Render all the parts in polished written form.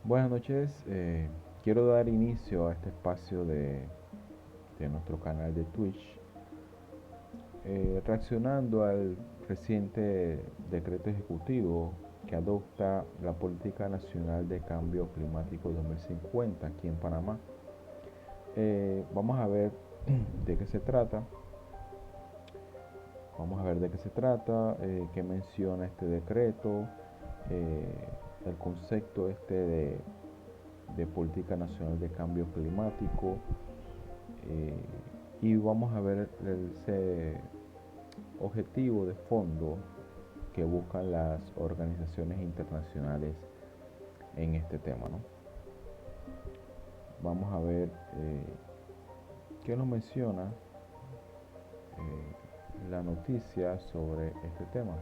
Buenas noches, quiero dar inicio a este espacio de nuestro canal de Twitch, reaccionando al reciente decreto ejecutivo que adopta la Política Nacional de Cambio Climático 2050 aquí en Panamá. Vamos a ver de qué se trata. Qué menciona este decreto, el concepto de Política Nacional de Cambio Climático, y vamos a ver ese objetivo de fondo que buscan las organizaciones internacionales en este tema, ¿no? Vamos a ver qué nos menciona la noticia sobre este tema.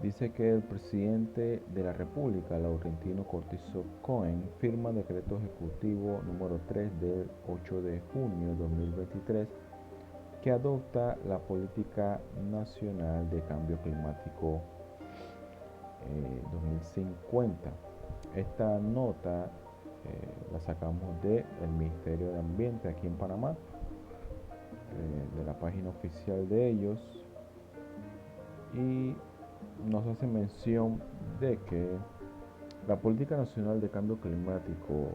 Dice que el presidente de la República, Laurentino Cortizo Cohen, firma decreto ejecutivo número 3 del 8 de junio de 2023 que adopta la Política Nacional de Cambio Climático 2050. Esta nota la sacamos del Ministerio de Ambiente aquí en Panamá, de la página oficial de ellos, y nos hace mención de que la Política Nacional de Cambio Climático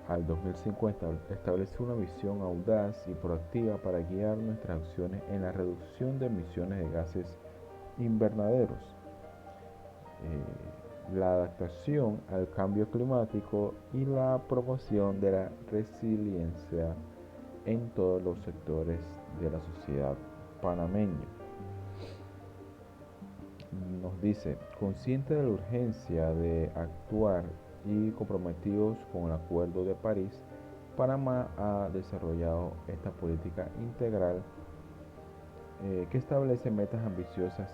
al 2050 establece una visión audaz y proactiva para guiar nuestras acciones en la reducción de emisiones de gases invernaderos, la adaptación al cambio climático y la promoción de la resiliencia en todos los sectores de la sociedad panameña. Nos dice, consciente de la urgencia de actuar y comprometidos con el Acuerdo de París, Panamá ha desarrollado esta política integral que establece metas ambiciosas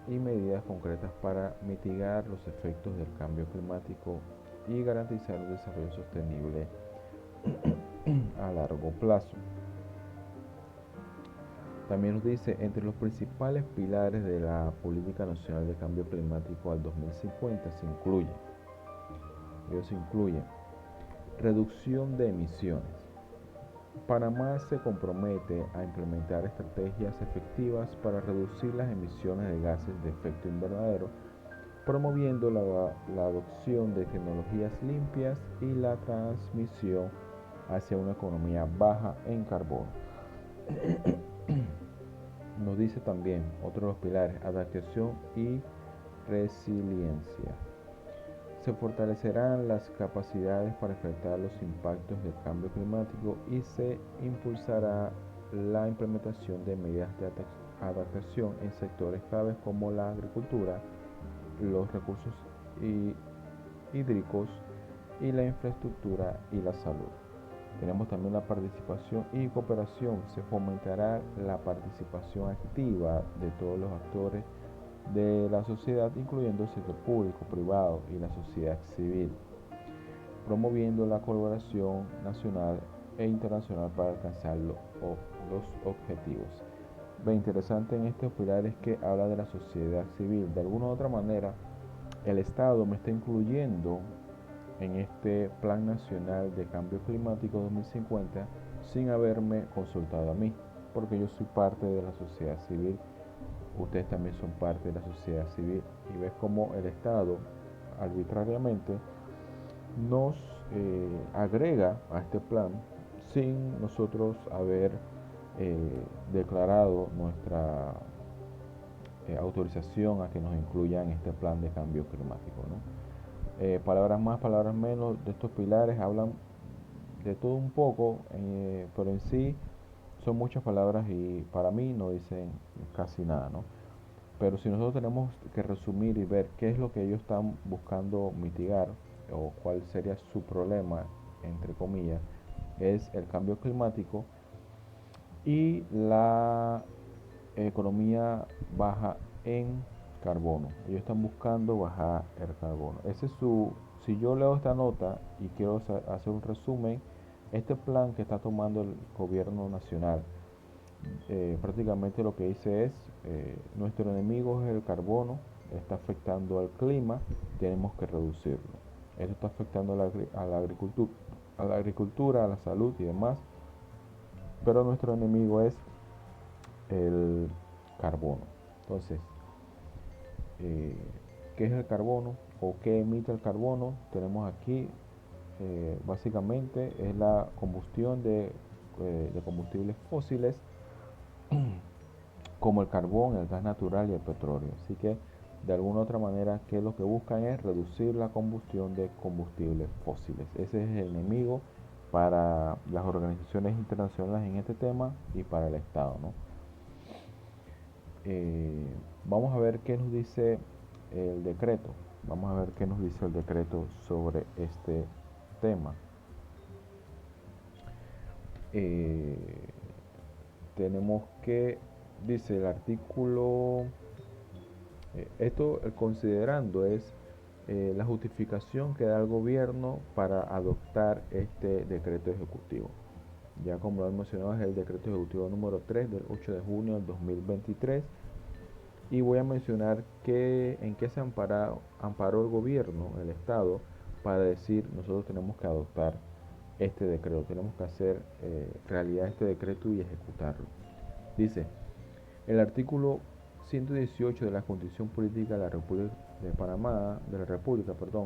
y medidas concretas para mitigar los efectos del cambio climático y garantizar un desarrollo sostenible a largo plazo. También nos dice, entre los principales pilares de la Política Nacional de Cambio Climático al 2050 ellos incluyen reducción de emisiones. Panamá se compromete a implementar estrategias efectivas para reducir las emisiones de gases de efecto invernadero, promoviendo la adopción de tecnologías limpias y la transmisión hacia una economía baja en carbono. Nos dice también otro de los pilares, adaptación y resiliencia. Se fortalecerán las capacidades para enfrentar los impactos del cambio climático y se impulsará la implementación de medidas de adaptación en sectores claves como la agricultura, los recursos hídricos y la infraestructura y la salud. Tenemos también la participación y cooperación. Se fomentará la participación activa de todos los actores de la sociedad, incluyendo el sector público, privado y la sociedad civil, promoviendo la colaboración nacional e internacional para alcanzar los objetivos. Lo interesante en estos pilares es que habla de la sociedad civil. De alguna u otra manera, el Estado me está incluyendo en este Plan Nacional de Cambio Climático 2050 sin haberme consultado a mí, porque yo soy parte de la sociedad civil. Ustedes también son parte de la sociedad civil, y ves cómo el Estado arbitrariamente nos agrega a este plan sin nosotros haber declarado nuestra autorización a que nos incluya en este plan de cambio climático, ¿no? Palabras más, palabras menos, de estos pilares hablan de todo un poco, pero en sí son muchas palabras y para mí no dicen casi nada, ¿no? Pero si nosotros tenemos que resumir y ver qué es lo que ellos están buscando mitigar o cuál sería su problema, entre comillas, es el cambio climático y la economía baja en carbono. Ellos están buscando bajar el carbono. Ese es su, si yo leo esta nota y quiero hacer un resumen, este plan que está tomando el gobierno nacional, prácticamente lo que dice es, nuestro enemigo es el carbono, está afectando al clima, tenemos que reducirlo. Esto está afectando a la agricultura, a la salud y demás, pero nuestro enemigo es el carbono. Entonces, eh, ¿qué es el carbono o qué emite el carbono? Tenemos aquí, básicamente es la combustión de combustibles fósiles como el carbón, el gas natural y el petróleo. Así que de alguna u otra manera, ¿qué es lo que buscan? Es reducir la combustión de combustibles fósiles. Ese es el enemigo para las organizaciones internacionales en este tema y para el Estado, ¿no? Vamos a ver qué nos dice el decreto. Vamos a ver qué nos dice el decreto sobre este tema. Tenemos que, dice el artículo, esto considerando es la justificación que da el gobierno para adoptar este decreto ejecutivo. Ya como lo he mencionado, es el decreto ejecutivo número 3 del 8 de junio del 2023. Y voy a mencionar en qué se amparó el gobierno, el Estado, para decir nosotros tenemos que adoptar este decreto, tenemos que hacer realidad este decreto y ejecutarlo. Dice, el artículo 118 de la Constitución Política de la República de Panamá,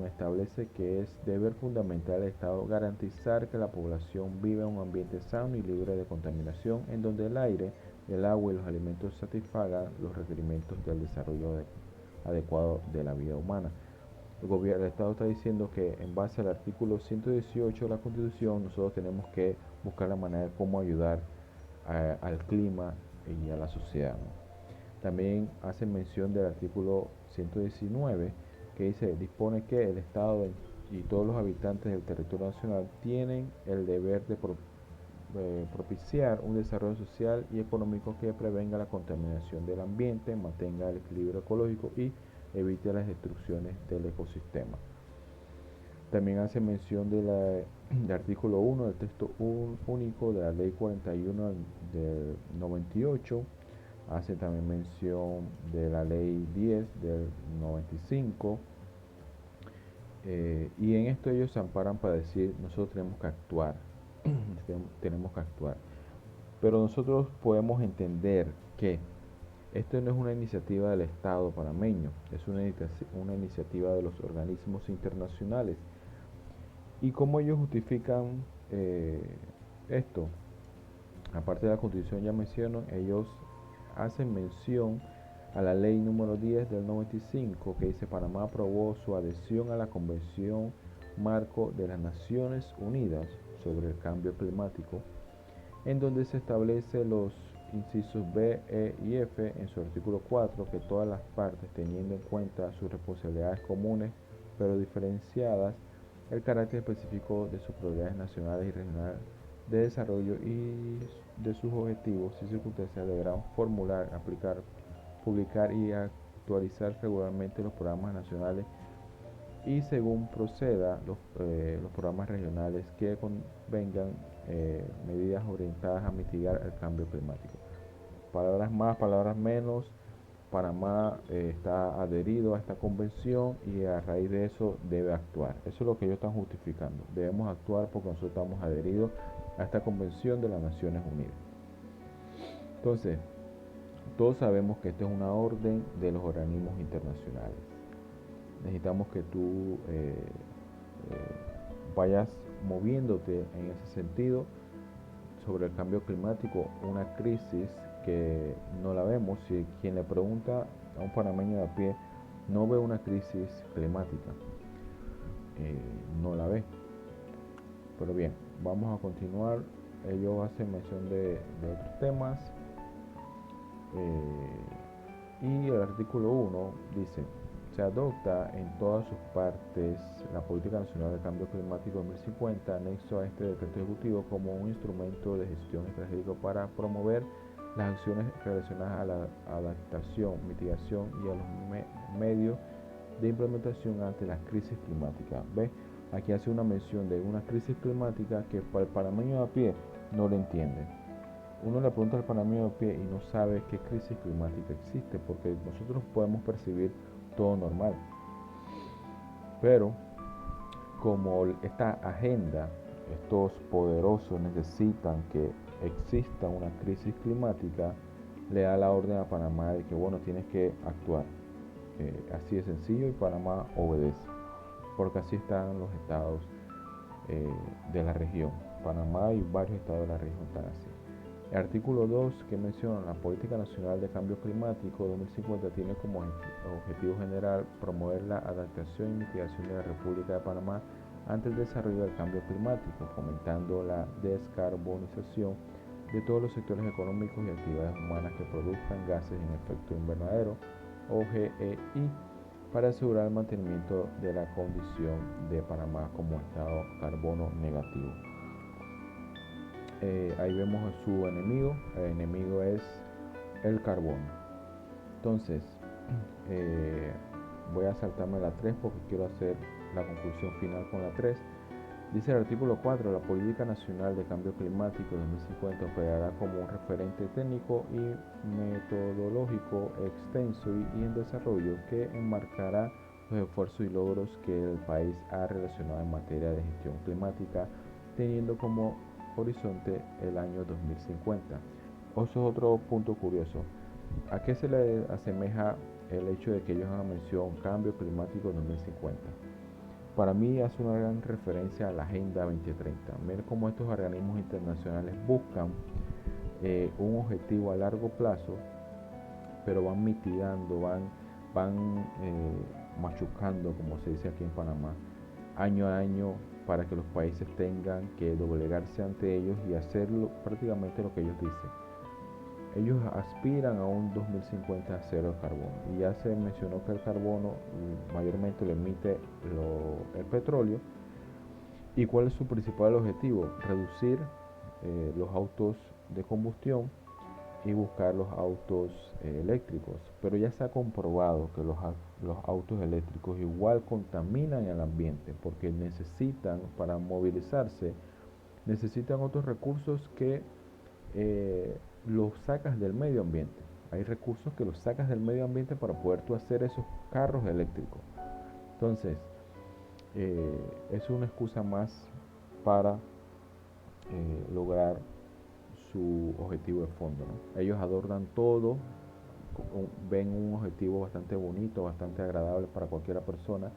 establece que es deber fundamental del Estado garantizar que la población viva en un ambiente sano y libre de contaminación, en donde el aire, el agua y los alimentos satisfagan los requerimientos del desarrollo adecuado de la vida humana. El Estado está diciendo que en base al artículo 118 de la Constitución, nosotros tenemos que buscar la manera de cómo ayudar al clima y a la sociedad, ¿no? También hace mención del artículo 119 que dispone que el Estado y todos los habitantes del territorio nacional tienen el deber de propiciar un desarrollo social y económico que prevenga la contaminación del ambiente, mantenga el equilibrio ecológico y evite las destrucciones del ecosistema. También hace mención del artículo 1 del texto único de la ley 41 del 98. Hace también mención de la ley 10 del 95. Y en esto ellos se amparan para decir, nosotros tenemos que actuar. tenemos que actuar. Pero nosotros podemos entender que esto no es una iniciativa del Estado panameño, es una iniciativa de los organismos internacionales. ¿Y cómo ellos justifican esto? Aparte de la Constitución ya menciono, ellos hacen mención a la ley número 10 del 95 que dice Panamá aprobó su adhesión a la Convención Marco de las Naciones Unidas sobre el Cambio Climático, en donde se establece los incisos B, E y F en su artículo 4 que todas las partes, teniendo en cuenta sus responsabilidades comunes pero diferenciadas, el carácter específico de sus prioridades nacionales y regionales de desarrollo y de sus objetivos y circunstancias deberán formular, aplicar, publicar y actualizar regularmente los programas nacionales y según proceda los programas regionales que convengan medidas orientadas a mitigar el cambio climático. Palabras más, palabras menos, Panamá está adherido a esta convención y a raíz de eso debe actuar. Eso es lo que ellos están justificando. Debemos actuar porque nosotros estamos adheridos a esta convención de las Naciones Unidas. Entonces, todos sabemos que esta es una orden de los organismos internacionales. Necesitamos que tú vayas moviéndote en ese sentido sobre el cambio climático, una crisis que no la vemos. Si quien le pregunta a un panameño de a pie no ve una crisis climática, no la ve. Pero bien, vamos a continuar. Ellos hacen mención de otros temas. Y el artículo 1 dice, se adopta en todas sus partes la Política Nacional de Cambio Climático 2050, anexo a este decreto ejecutivo, como un instrumento de gestión estratégico para promover las acciones relacionadas a la adaptación, mitigación y a los medios de implementación ante las crisis climáticas. ¿Ve? aquí hace una mención de una crisis climática que para el panameño de a pie no lo entiende. Uno le pregunta al panameño de a pie y no sabe qué crisis climática existe, porque nosotros podemos percibir todo normal. Pero como esta agenda, estos poderosos necesitan que exista una crisis climática, le da la orden a Panamá de que bueno, tienes que actuar. Así de sencillo, y Panamá obedece, porque así están los estados de la región. Panamá y varios estados de la región están así. El artículo 2 que menciona la Política Nacional de Cambio Climático 2050 tiene como objetivo general promover la adaptación y mitigación de la República de Panamá ante el desarrollo del cambio climático, fomentando la descarbonización de todos los sectores económicos y actividades humanas que produzcan gases en efecto invernadero o GEI, para asegurar el mantenimiento de la condición de Panamá como estado carbono negativo. Ahí vemos a su enemigo. El enemigo es el carbono. Entonces, voy a saltarme la 3 porque quiero hacer la conclusión final con la 3. Dice el artículo 4, la Política Nacional de Cambio Climático 2050 operará como un referente técnico y metodológico extenso y en desarrollo que enmarcará los esfuerzos y logros que el país ha relacionado en materia de gestión climática, teniendo como horizonte el año 2050. Eso es otro punto curioso. ¿A qué se le asemeja el hecho de que ellos hagan mención cambio climático 2050? Para mí hace una gran referencia a la Agenda 2030. Ver cómo estos organismos internacionales buscan un objetivo a largo plazo, pero van mitigando, van machucando, como se dice aquí en Panamá, año a año, para que los países tengan que doblegarse ante ellos y hacer prácticamente lo que ellos dicen. Ellos aspiran a un 2050 cero de carbono, y ya se mencionó que el carbono mayormente lo emite el petróleo. ¿Y cuál es su principal objetivo? Reducir los autos de combustión y buscar los autos eléctricos. Pero ya se ha comprobado que los autos eléctricos igual contaminan el ambiente, porque necesitan, para movilizarse, necesitan otros recursos que los sacas del medio ambiente. Hay recursos que los sacas del medio ambiente para poder tú hacer esos carros eléctricos. Entonces, es una excusa más para lograr su objetivo de fondo, ¿no? Ellos adornan todo, ven un objetivo bastante bonito, bastante agradable para cualquier persona,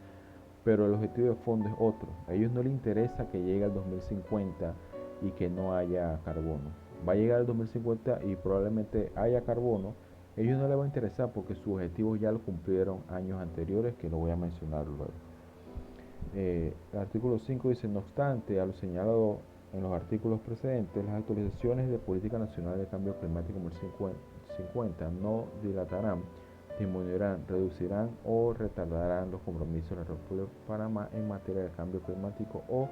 pero el objetivo de fondo es otro. A ellos no les interesa que llegue al 2050 y que no haya carbono. Va a llegar el 2050 y probablemente haya carbono. A ellos no les va a interesar porque sus objetivos ya lo cumplieron años anteriores, que lo voy a mencionar luego. El artículo 5 dice: no obstante, a lo señalado en los artículos precedentes, las actualizaciones de Política Nacional de Cambio Climático 2050 no dilatarán, disminuirán, reducirán o retardarán los compromisos de la República de Panamá en materia de cambio climático o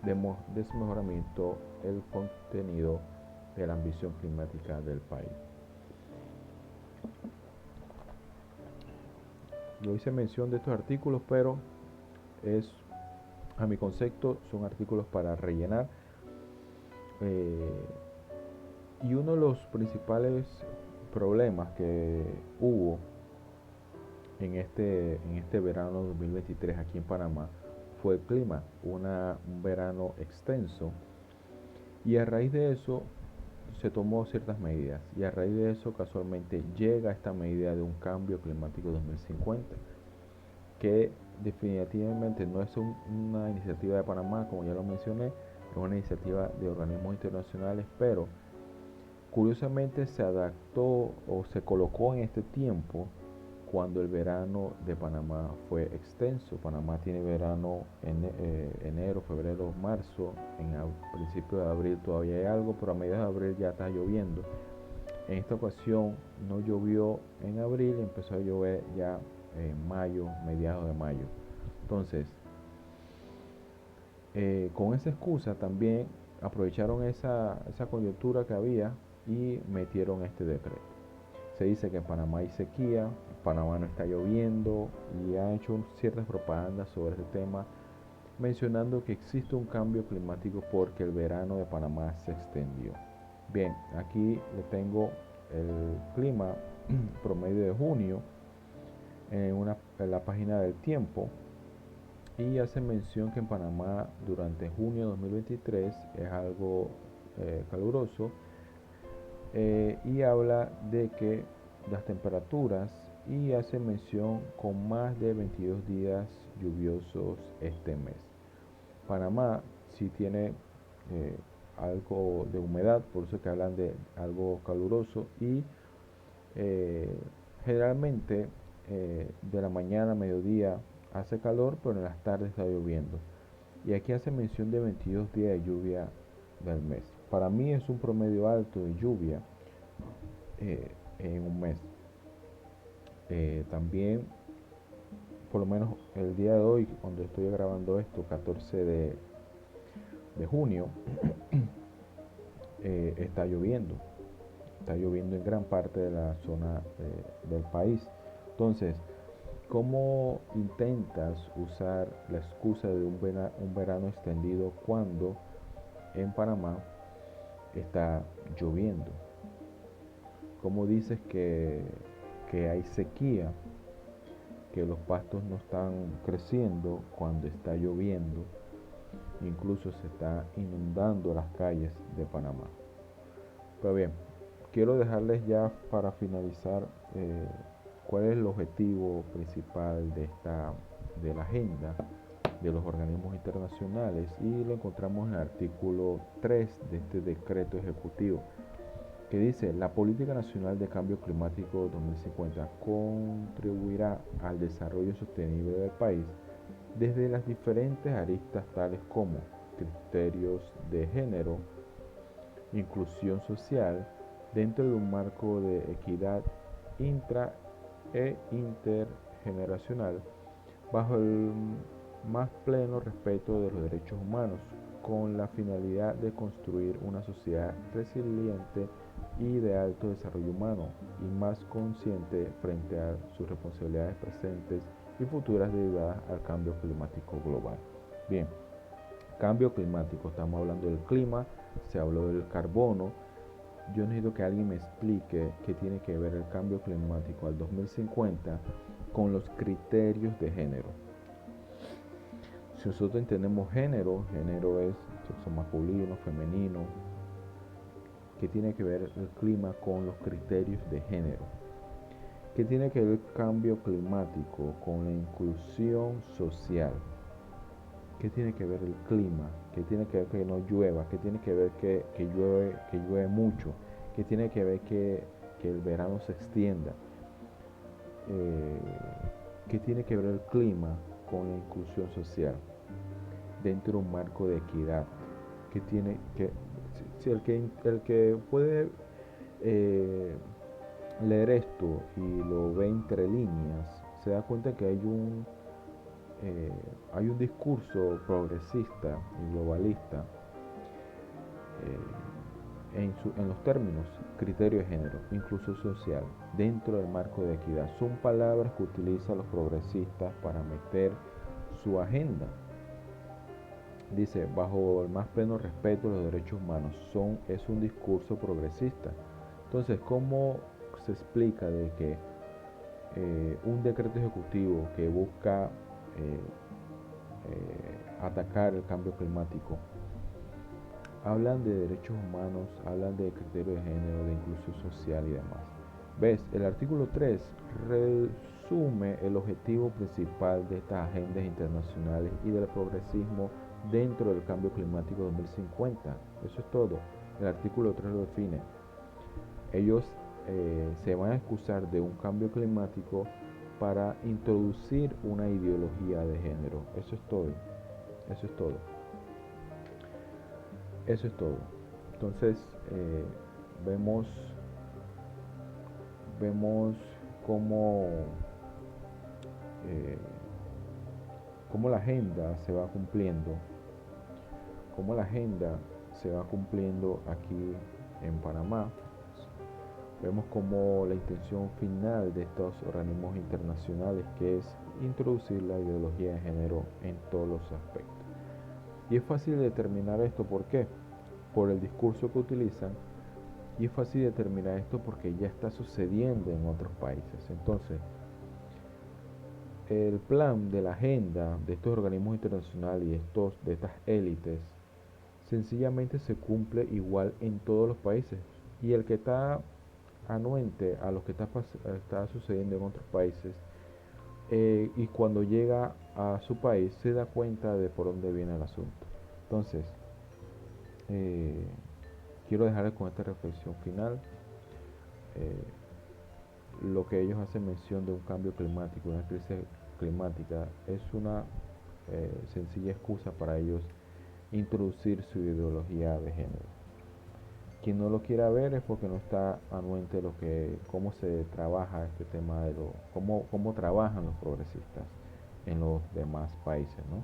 de desmejoramiento el contenido de la ambición climática del país. Yo hice mención de estos artículos, pero a mi concepto son artículos para rellenar. Y uno de los principales problemas que hubo en este verano 2023 aquí en Panamá fue el clima, un verano extenso, y a raíz de eso se tomó ciertas medidas, y a raíz de eso casualmente llega esta medida de un cambio climático 2050, que definitivamente no es una iniciativa de Panamá, como ya lo mencioné, es una iniciativa de organismos internacionales, pero curiosamente se adaptó o se colocó en este tiempo cuando el verano de Panamá fue extenso. Panamá tiene verano en enero, febrero, marzo. En principio de abril todavía hay algo, pero a mediados de abril ya está lloviendo. En esta ocasión no llovió en abril, empezó a llover ya en mayo, mediados de mayo. Entonces, con esa excusa también aprovecharon esa coyuntura que había y metieron este decreto. Se dice que en Panamá hay sequía, Panamá no está lloviendo, y han hecho ciertas propagandas sobre este tema, mencionando que existe un cambio climático porque el verano de Panamá se extendió. Bien, aquí le tengo el clima promedio de junio en la página del tiempo, y hace mención que en Panamá durante junio de 2023 es algo caluroso, y habla de que las temperaturas, y hace mención con más de 22 días lluviosos este mes. Panamá sí tiene algo de humedad, por eso que hablan de algo caluroso, y eh, generalmente de la mañana a mediodía hace calor, pero en las tardes está lloviendo. Y aquí hace mención de 22 días de lluvia del mes. Para mí es un promedio alto de lluvia en un mes. También, por lo menos el día de hoy, cuando estoy grabando esto, 14 de junio, está lloviendo. Está lloviendo en gran parte de la zona del país. Entonces, ¿cómo intentas usar la excusa de un verano extendido cuando en Panamá está lloviendo? ¿Cómo dices que hay sequía, que los pastos no están creciendo cuando está lloviendo? Incluso se está inundando las calles de Panamá. Pero bien, quiero dejarles ya para finalizar cuál es el objetivo principal de la agenda de los organismos internacionales, y lo encontramos en el artículo 3 de este decreto ejecutivo, que dice: la política nacional de cambio climático 2050 contribuirá al desarrollo sostenible del país desde las diferentes aristas tales como criterios de género, inclusión social, dentro de un marco de equidad intra e intergeneracional, bajo el más pleno respeto de los derechos humanos, con la finalidad de construir una sociedad resiliente y de alto desarrollo humano, y más consciente frente a sus responsabilidades presentes y futuras derivadas al cambio climático global. Bien, cambio climático, estamos hablando del clima, se habló del carbono. Yo necesito que alguien me explique qué tiene que ver el cambio climático al 2050 con los criterios de género. Si nosotros entendemos género, género es sexo masculino, femenino. ¿Qué tiene que ver el clima con los criterios de género? ¿Qué tiene que ver el cambio climático con la inclusión social? ¿Qué tiene que ver el clima? ¿Qué tiene que ver que no llueva? ¿Qué tiene que ver que llueve mucho? ¿Qué tiene que ver que el verano se extienda? ¿Qué tiene que ver el clima con la inclusión social dentro de un marco de equidad? ¿Qué tiene que si el que puede leer esto y lo ve entre líneas se da cuenta que hay un discurso progresista y globalista en los términos criterio de género, inclusión social, dentro del marco de equidad. Son palabras que utilizan los progresistas para meter su agenda. Dice: bajo el más pleno respeto de los derechos humanos. Es un discurso progresista. Entonces, ¿cómo se explica de que un decreto ejecutivo que busca atacar el cambio climático, hablan de derechos humanos, hablan de criterios de género, de inclusión social y demás? ¿Ves? El artículo 3 resume el objetivo principal de estas agendas internacionales y del progresismo dentro del cambio climático 2050. Eso es todo. El artículo 3 lo define. Ellos se van a excusar de un cambio climático para introducir una ideología de género. Eso es todo. Eso es todo. Eso es todo. Entonces vemos cómo cómo la agenda se va cumpliendo, cómo la agenda se va cumpliendo aquí en Panamá. Vemos como la intención final de estos organismos internacionales, que es introducir la ideología de género en todos los aspectos. Y es fácil determinar esto, ¿por qué? Por el discurso que utilizan, y es fácil determinar esto porque ya está sucediendo en otros países. Entonces, el plan de la agenda de estos organismos internacionales y de estas élites sencillamente se cumple igual en todos los países. Y el que está anuente a lo que está sucediendo en otros países, y cuando llega a su país se da cuenta de por dónde viene el asunto. Entonces, eh, quiero dejarles con esta reflexión final. Eh, lo que ellos hacen mención de un cambio climático, una crisis climática, es una sencilla excusa para ellos introducir su ideología de género. Quien no lo quiera ver es porque no está anuente lo que, cómo se trabaja este tema de cómo trabajan los progresistas en los demás países, ¿no?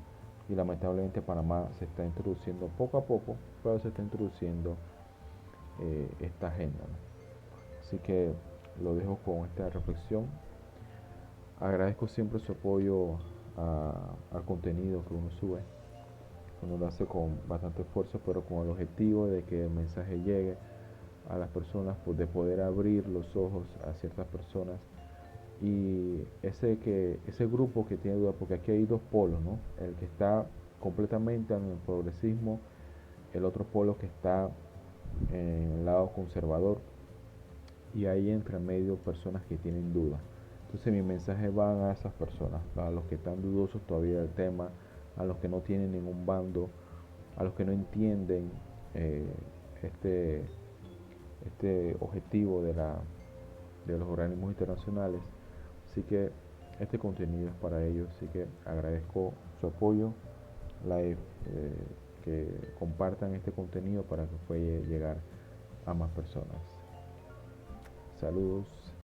Y lamentablemente Panamá se está introduciendo poco a poco, pero se está introduciendo esta agenda, ¿no? Así que lo dejo con esta reflexión. Agradezco siempre su apoyo al contenido que uno sube. Uno lo hace con bastante esfuerzo, pero con el objetivo de que el mensaje llegue a las personas, de poder abrir los ojos a ciertas personas. Y ese grupo que tiene dudas, porque aquí hay dos polos, ¿no? El que está completamente en el progresismo, el otro polo que está en el lado conservador, y ahí entre medio personas que tienen dudas. Entonces mi mensaje va a esas personas, a los que están dudosos todavía del tema, a los que no tienen ningún bando, a los que no entienden eh, este, este objetivo de los organismos internacionales. Así que este contenido es para ellos, así que agradezco su apoyo, que compartan este contenido para que pueda llegar a más personas. Saludos.